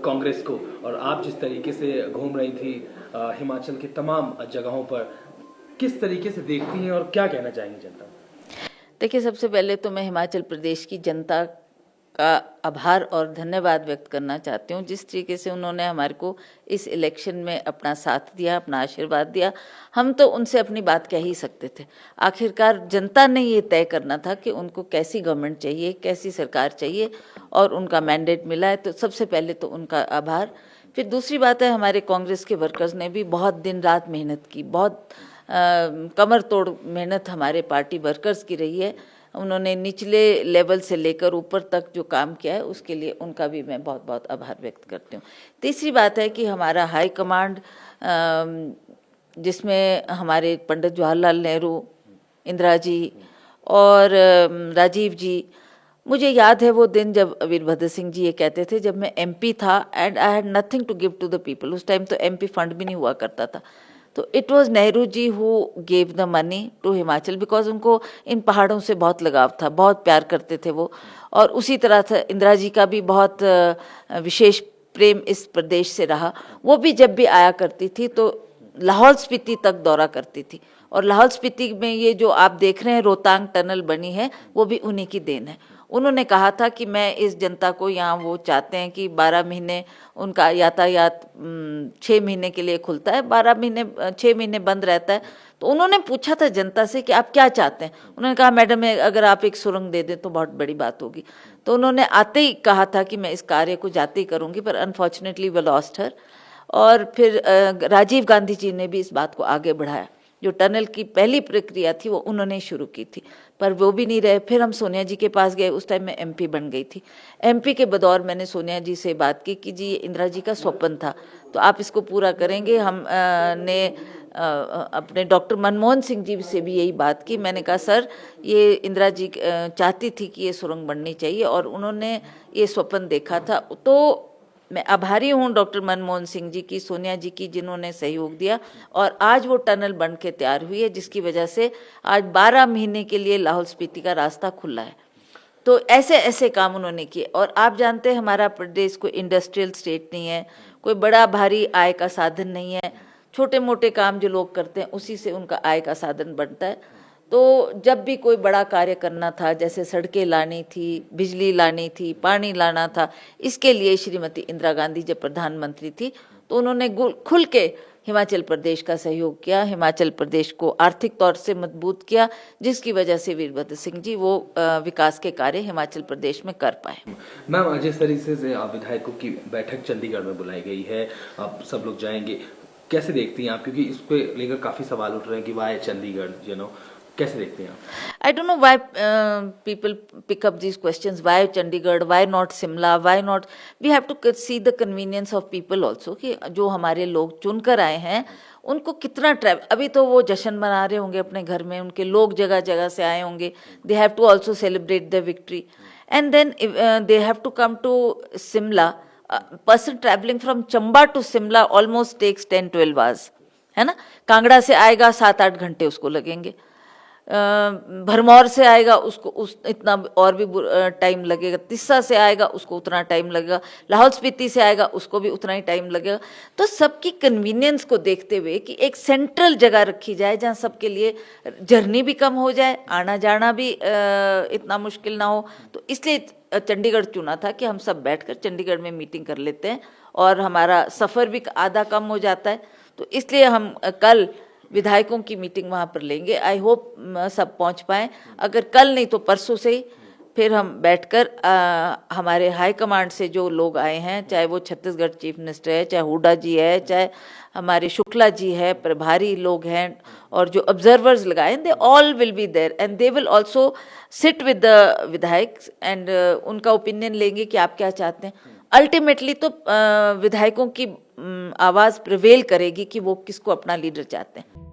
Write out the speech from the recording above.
कांग्रेस को, और आप जिस तरीके से घूम रही थी हिमाचल के तमाम जगहों पर, किस तरीके से देखती हैं और क्या कहना चाहेंगी जनता? देखिए, सबसे पहले तो मैं हिमाचल प्रदेश की जनता का आभार और धन्यवाद व्यक्त करना चाहती हूँ। जिस तरीके से उन्होंने हमारे को इस इलेक्शन में अपना साथ दिया, अपना आशीर्वाद दिया, हम तो उनसे अपनी बात कह ही सकते थे। आखिरकार जनता ने ये तय करना था कि उनको कैसी गवर्नमेंट चाहिए, कैसी सरकार चाहिए, और उनका मैंडेट मिला है, तो सबसे पहले तो उनका आभार। फिर दूसरी बात है, हमारे कांग्रेस के वर्कर्स ने भी बहुत दिन रात मेहनत की, बहुत कमर तोड़ मेहनत हमारे पार्टी वर्कर्स की रही है। उन्होंने निचले लेवल से लेकर ऊपर तक जो काम किया है, उसके लिए उनका भी मैं बहुत बहुत आभार व्यक्त करती हूँ। तीसरी बात है कि हमारा हाई कमांड, जिसमें हमारे पंडित जवाहरलाल नेहरू, इंदिरा जी और राजीव जी, मुझे याद है वो दिन जब वीरभद्र सिंह जी ये कहते थे, जब मैं एमपी था and I had nothing to give to the people, उस टाइम तो एमपी फंड भी नहीं हुआ करता था, तो it was Nehru ji who gave the money to Himachal, because उनको इन पहाड़ों से बहुत लगाव था, बहुत प्यार करते थे वो। और उसी तरह था इंदिरा जी का भी बहुत विशेष प्रेम इस प्रदेश से रहा। वो भी जब भी आया करती थी तो लाहौल स्पीति तक दौरा करती थी, और लाहौल स्पीति में ये जो आप देख रहे हैं रोहतांग टनल बनी है, वो भी उन्हीं की देन है। उन्होंने कहा था कि मैं इस जनता को यहाँ, वो चाहते हैं कि 12 महीने उनका यातायात 6 महीने के लिए खुलता है, 6 महीने बंद रहता है। तो उन्होंने पूछा था जनता से कि आप क्या चाहते हैं। उन्होंने कहा मैडम अगर आप एक सुरंग दे दें तो बहुत बड़ी बात होगी। तो उन्होंने आते ही कहा था कि मैं इस कार्य को जाते ही करूँगी, पर अनफॉर्चुनेटली वी लॉस्ट हर। और फिर राजीव गांधी जी ने भी इस बात को आगे बढ़ाया। जो टनल की पहली प्रक्रिया थी वो उन्होंने शुरू की थी, पर वो भी नहीं रहे। फिर हम सोनिया जी के पास गए, उस टाइम मैं एमपी बन गई थी। एमपी के बदौर मैंने सोनिया जी से बात की कि जी इंदिरा जी का स्वप्न था, तो आप इसको पूरा करेंगे। हम ने अपने डॉक्टर मनमोहन सिंह जी से भी यही बात की। मैंने कहा सर, ये इंदिरा जी चाहती थी कि ये सुरंग बननी चाहिए, और उन्होंने ये स्वप्न देखा था। तो मैं आभारी हूँ डॉक्टर मनमोहन सिंह जी की, सोनिया जी की, जिन्होंने सहयोग दिया, और आज वो टनल बन के तैयार हुई है, जिसकी वजह से आज 12 महीने के लिए लाहौल स्पीति का रास्ता खुला है। तो ऐसे ऐसे काम उन्होंने किए। और आप जानते हैं हमारा प्रदेश कोई इंडस्ट्रियल स्टेट नहीं है, कोई बड़ा भारी आय का साधन नहीं है। छोटे मोटे काम जो लोग करते हैं उसी से उनका आय का साधन बनता है। तो जब भी कोई बड़ा कार्य करना था, जैसे सड़कें लानी थी, बिजली लानी थी, पानी लाना था, इसके लिए श्रीमती इंदिरा गांधी जब प्रधानमंत्री थी तो उन्होंने खुल के हिमाचल प्रदेश का सहयोग किया, हिमाचल प्रदेश को आर्थिक तौर से मजबूत किया, जिसकी वजह से वीरभद्र सिंह जी वो विकास के कार्य हिमाचल प्रदेश में कर पाए। मैम, जिस तरीके से विधायकों की बैठक चंडीगढ़ में बुलाई गई है, आप सब लोग जाएंगे, कैसे देखती हैं आप? क्योंकि इस पे लेकर काफी सवाल उठ रहे हैं कि वाई चंडीगढ़, कैसे देखते हैं आप? I don't know why people pick up these questions. Why Chandigarh? Why not Shimla? Why not? We have to see the convenience of people also. कि जो हमारे लोग चुनकर आए हैं उनको कितना ट्रैवल, अभी तो वो जश्न मना रहे होंगे अपने घर में, उनके लोग जगह जगह से आए होंगे. They have to also celebrate their victory, and then they have to come to Shimla. Person traveling from Chamba to Shimla almost takes 10-12 hours, है ना. कांगड़ा से आएगा 7-8 घंटे उसको लगेंगे, भरमौर से आएगा उसको इतना और भी टाइम लगेगा, तिस्सा से आएगा उसको उतना टाइम लगेगा, लाहौल स्पीति से आएगा उसको भी उतना ही टाइम लगेगा. तो सबकी कन्वीनियंस को देखते हुए कि एक सेंट्रल जगह रखी जाए जहाँ सबके लिए जर्नी भी कम हो जाए, आना जाना भी इतना मुश्किल ना हो, तो इसलिए चंडीगढ़ चुना था कि हम सब बैठकर चंडीगढ़ में मीटिंग कर लेते हैं और हमारा सफ़र भी आधा कम हो जाता है. तो इसलिए हम कल विधायकों की मीटिंग वहाँ पर लेंगे. आई होप सब पहुँच पाएँ. अगर कल नहीं तो परसों से ही फिर हम बैठकर हमारे हाई कमांड से जो लोग आए हैं, चाहे वो छत्तीसगढ़ चीफ मिनिस्टर है, चाहे हुड्डा जी है, चाहे हमारे शुक्ला जी है, प्रभारी लोग हैं, और जो ऑब्जर्वर्स लगाए, they all will be there and they will also sit with the vidhayak and उनका ओपिनियन लेंगे कि आप क्या चाहते हैं. अल्टीमेटली तो विधायकों की आवाज़ प्रिवेल करेगी कि वो किसको अपना लीडर चाहते हैं.